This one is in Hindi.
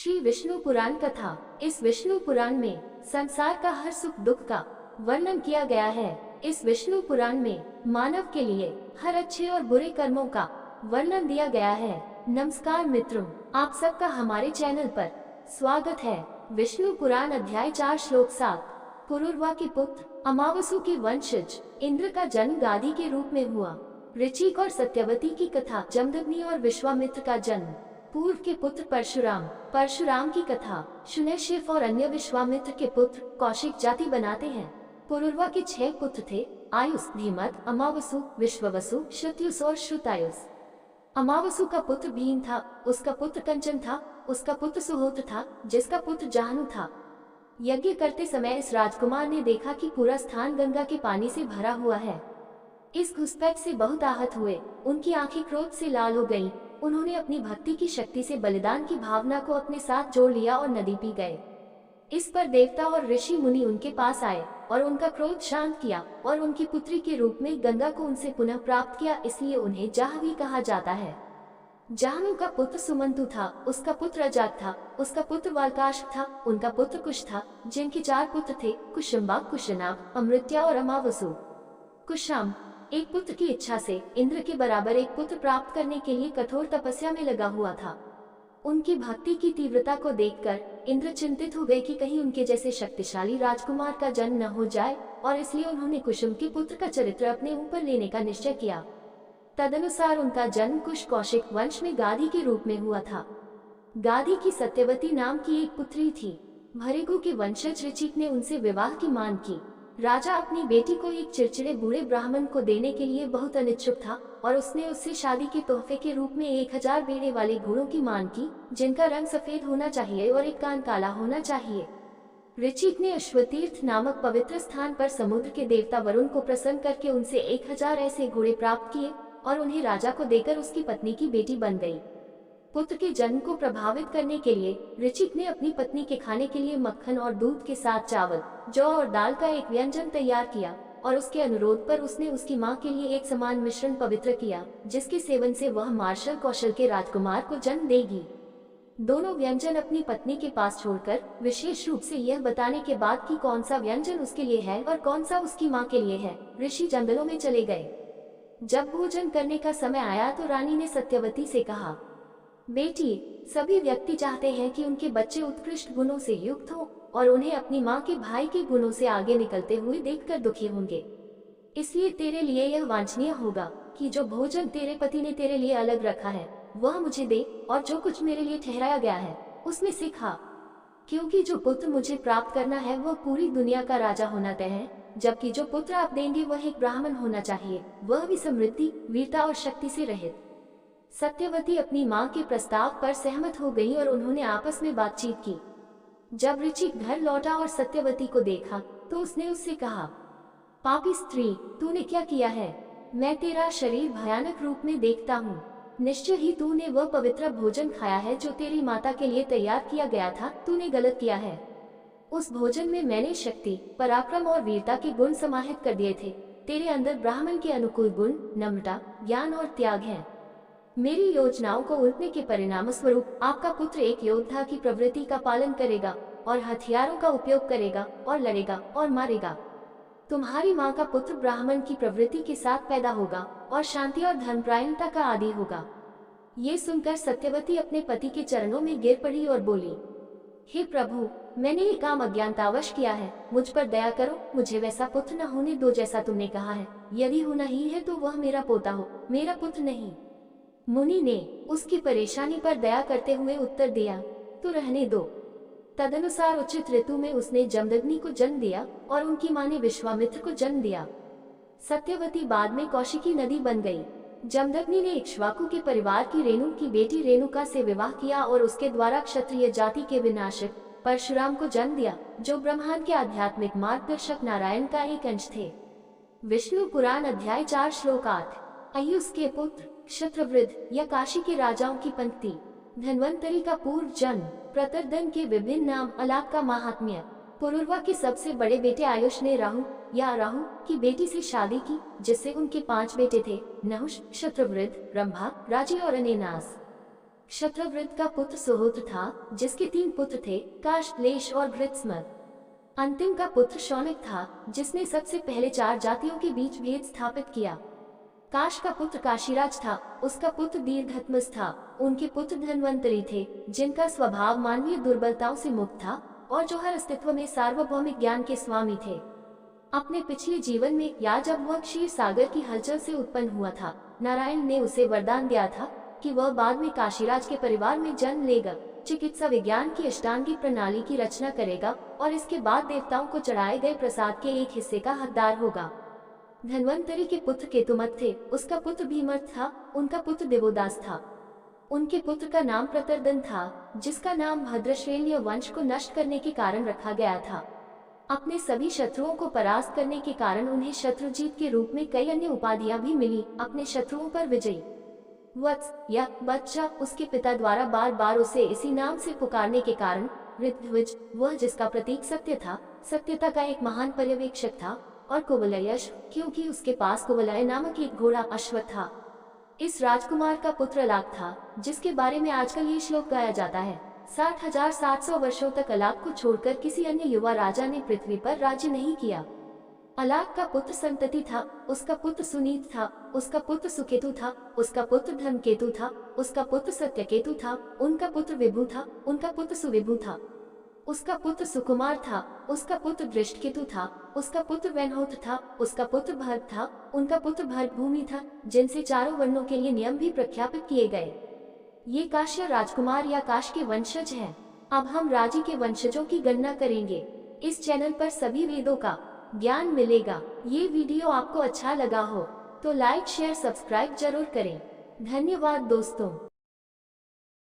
श्री विष्णु पुराण कथा। इस विष्णु पुराण में संसार का हर सुख दुख का वर्णन किया गया है। इस विष्णु पुराण में मानव के लिए हर अच्छे और बुरे कर्मों का वर्णन दिया गया है। नमस्कार मित्रों, आप सबका हमारे चैनल पर स्वागत है। विष्णु पुराण अध्याय 4 श्लोक 7। पुरुरवा के पुत्र अमावसु के वंशज इंद्र का जन्म गादी के रूप में हुआ। ऋचिक और सत्यवती की कथा। जमदग्नि और विश्वामित्र का जन्म। पूर्व के पुत्र परशुराम की कथा। शुनैश्व और अन्य विश्वामित्र के पुत्र कौशिक जाति बनाते हैं। पुरुरवा के 6 पुत्र थे, आयुष, धीमत, अमावसु, विश्ववसु, श्रुत्युष और श्रुतायुष। अमावसु का पुत्र भीम था, उसका पुत्र कंचन था, उसका पुत्र सुहोत्र था, जिसका पुत्र जाहनु था। यज्ञ करते समय इस राजकुमार ने देखा कि पूरा स्थान गंगा के पानी से भरा हुआ है। इस घुसपैठ से बहुत आहत हुए, उनकी आंखें क्रोध से लाल हो गईं। उन्होंने अपनी भक्ति की शक्ति से बलिदान की भावना को अपने साथ जोड़ लिया और नदी पी गए। इस पर देवता और ऋषि मुनि उनके पास आए और उनका क्रोध शांत किया और उनकी पुत्री के रूप में गंगा को उनसे पुनः प्राप्त किया, इसलिए उन्हें जाह्नवी कहा जाता है। जाहनु का पुत्र सुमंतु था, उसका पुत्र अजात था, उसका पुत्र वाल्काश था, उनका पुत्र कुश था, जिनके 4 पुत्र थे, कुशुम्बा, कुशनाभ, अमृत्या और अमावसु। कुशाम एक पुत्र की इच्छा से इंद्र के बराबर एक पुत्र प्राप्त करने के लिए कठोर तपस्या में लगा हुआ था। उनकी भक्ति की तीव्रता को देखकर इंद्र चिंतित हो गए कि कहीं उनके जैसे शक्तिशाली राजकुमार का जन्म न हो जाए, और इसलिए उन्होंने कुसुम के पुत्र का चरित्र अपने ऊपर लेने का निश्चय किया। तदनुसार उनका जन्म कुश कौशिक वंश में गादी के रूप में हुआ था। गादी की सत्यवती नाम की एक पुत्री थी। भृगु के वंशज ऋचिक ने उनसे विवाह की मांग की। राजा अपनी बेटी को एक चिड़चिड़े बूढ़े ब्राह्मण को देने के लिए बहुत अनिच्छुक था और उसने उससे शादी के तोहफे के रूप में 1000 बेड़े वाले घोड़ों की मांग की, जिनका रंग सफेद होना चाहिए और एक कान काला होना चाहिए। ऋचिक ने अश्वतीर्थ नामक पवित्र स्थान पर समुद्र के देवता वरुण को प्रसन्न करके उनसे 1000 ऐसे घोड़े प्राप्त किए और उन्हें राजा को देकर उसकी पत्नी की बेटी बन गई। पुत्र के जन्म को प्रभावित करने के लिए ऋचिक ने अपनी पत्नी के खाने के लिए मक्खन और दूध के साथ चावल, जौ और दाल का एक व्यंजन तैयार किया और उसके अनुरोध पर उसने उसकी मां के लिए एक समान मिश्रण पवित्र किया, जिसके सेवन से वह मार्शल कौशल के राजकुमार को जन्म देगी। दोनों व्यंजन अपनी पत्नी के पास छोड़कर विशेष रूप से यह बताने के बाद कि कौन सा व्यंजन उसके लिए है और कौन सा उसकी मां के लिए है, ऋषि जंगलों में चले गए। जब भोजन करने का समय आया तो रानी ने सत्यवती से कहा, बेटी, सभी व्यक्ति चाहते हैं कि उनके बच्चे उत्कृष्ट गुणों से युक्त हों और उन्हें अपनी माँ के भाई के गुणों से आगे निकलते हुए देखकर दुखी होंगे। इसलिए तेरे लिए यह वांछनीय होगा कि जो भोजन तेरे पति ने तेरे लिए अलग रखा है वह मुझे दे, और जो कुछ मेरे लिए ठहराया गया है उसमें से खा, क्योंकि जो पुत्र मुझे प्राप्त करना है वह पूरी दुनिया का राजा होना तय है, जबकि जो पुत्र आप देंगे वह एक ब्राह्मण होना चाहिए, वह भी समृद्धि, वीरता और शक्ति से रहित। सत्यवती अपनी मां के प्रस्ताव पर सहमत हो गई और उन्होंने आपस में बातचीत की। जब ऋचिक घर लौटा और सत्यवती को देखा तो उसने उससे कहा, पापी स्त्री, तूने क्या किया है? मैं तेरा शरीर भयानक रूप में देखता हूँ। निश्चय ही तूने वह पवित्र भोजन खाया है जो तेरी माता के लिए तैयार किया गया था। तूने गलत किया है। उस भोजन में मैंने शक्ति, पराक्रम और वीरता के गुण समाहित कर दिए थे। तेरे अंदर ब्राह्मण के अनुकूल गुण, नम्रता, ज्ञान और त्याग है। मेरी योजनाओं को उल्टने के परिणाम स्वरूप आपका पुत्र एक योद्धा की प्रवृत्ति का पालन करेगा और हथियारों का उपयोग करेगा और लड़ेगा और मारेगा। तुम्हारी माँ का पुत्र ब्राह्मण की प्रवृत्ति के साथ पैदा होगा और शांति और धर्मपरायणता का आदी होगा। ये सुनकर सत्यवती अपने पति के चरणों में गिर पड़ी और बोली, हे प्रभु, मैंने ये काम अज्ञानतावश किया है, मुझ पर दया करो, मुझे वैसा पुत्र न होने दो जैसा तुमने कहा है। यदि होना ही है तो वह मेरा पोता हो, मेरा पुत्र नहीं। मुनि ने उसकी परेशानी पर दया करते हुए उत्तर दिया, तो रहने दो। तदनुसार उचित ऋतु में उसने जमदग्नि को जन्म दिया और उनकी मां ने विश्वामित्र को जन्म दिया। सत्यवती बाद में कौशिकी नदी बन गई। जमदग्नि ने इक्ष्वाकु के परिवार की रेणु की बेटी रेणुका से विवाह किया और उसके द्वारा क्षत्रिय जाति के विनाशक परशुराम को जन्म दिया, जो ब्रह्मांड के आध्यात्मिक मार्गदर्शक नारायण का एक अंश थे। विष्णु पुराण अध्याय 4 श्लोक 8। आयुष के पुत्र क्षत्रवृद्ध या काशी के राजाओं की पंक्ति। धन्वंतरी का पूर्व जन्म, प्रतरदन के विभिन्न नाम, अलाप का महात्म्य। पुरुरवा के सबसे बड़े बेटे आयुष ने राहु की बेटी से शादी की, जिससे उनके 5 बेटे थे, नहुष, क्षत्रवृद्ध, रंभा, राजी और अनेनास। क्षत्रवृत्त का पुत्र सुहोत्र था, जिसके 3 पुत्र थे, काश, लेश और घृत्समत। अंतिम का पुत्र शौनक था, जिसने सबसे पहले 4 जातियों के बीच भेद स्थापित किया। काश का पुत्र काशीराज था, उसका पुत्र दीर्घतमस था। उनके पुत्र धन्वंतरी थे, जिनका स्वभाव मानवीय दुर्बलताओं से मुक्त था और जो हर अस्तित्व में सार्वभौमिक ज्ञान के स्वामी थे। अपने पिछले जीवन में या जब वह क्षीर सागर की हलचल से उत्पन्न हुआ था, नारायण ने उसे वरदान दिया था कि वह बाद में काशीराज के परिवार में जन्म लेगा, चिकित्सा विज्ञान की अष्टांगी प्रणाली की रचना करेगा और इसके बाद देवताओं को चढ़ाए गए प्रसाद के एक हिस्से का हकदार होगा। धन्वंतरी के पुत्र केतुमत थे, उसका पुत्र भीमर्थ था, उनका पुत्र देवोदास था। उनके पुत्र का नाम प्रतरदन था, जिसका नाम भद्रश्रेणी वंश को नष्ट करने के कारण रखा गया था। अपने सभी शत्रुओं को परास्त करने के कारण उन्हें शत्रुजीत के रूप में कई अन्य उपाधियां भी मिली। अपने शत्रुओं पर विजयी वत्स या बच्चा उसके पिता द्वारा बार बार उसे इसी नाम से पुकारने के कारण ऋद्विज, वह जिसका प्रतीक सत्य था, सत्यता का एक महान पर्यवेक्षक था, और कुवलयश, क्योंकि उसके पास कुवलय नामक एक घोड़ा अश्व था। इस राजकुमार का पुत्र अलाक था, जिसके बारे में आजकल ये श्लोक गाया जाता है। 60,700 वर्षों तक अलाक को छोड़कर किसी अन्य युवा राजा ने पृथ्वी पर राज्य नहीं किया। अलाक का पुत्र संतति था, उसका पुत्र सुनीत था, उसका पुत्र सुकेतु था, उसका पुत्र धर्मकेतु था, उसका पुत्र सत्यकेतु था, उनका पुत्र विभु था, उनका पुत्र सुविभु था, उसका पुत्र सुकुमार था, उसका पुत्र दृष्टकेतु था, उसका पुत्र वैनहोत्र था, उसका पुत्र भरत था, उनका पुत्र भरतभूमि था, जिनसे चारों वर्णों के लिए नियम भी प्रख्यापित किए गए। ये काश्य राजकुमार या काश के वंशज हैं। अब हम राजी के वंशजों की गणना करेंगे। इस चैनल पर सभी वेदों का ज्ञान मिलेगा। ये वीडियो आपको अच्छा लगा हो तो लाइक शेयर सब्सक्राइब जरूर करें। धन्यवाद दोस्तों।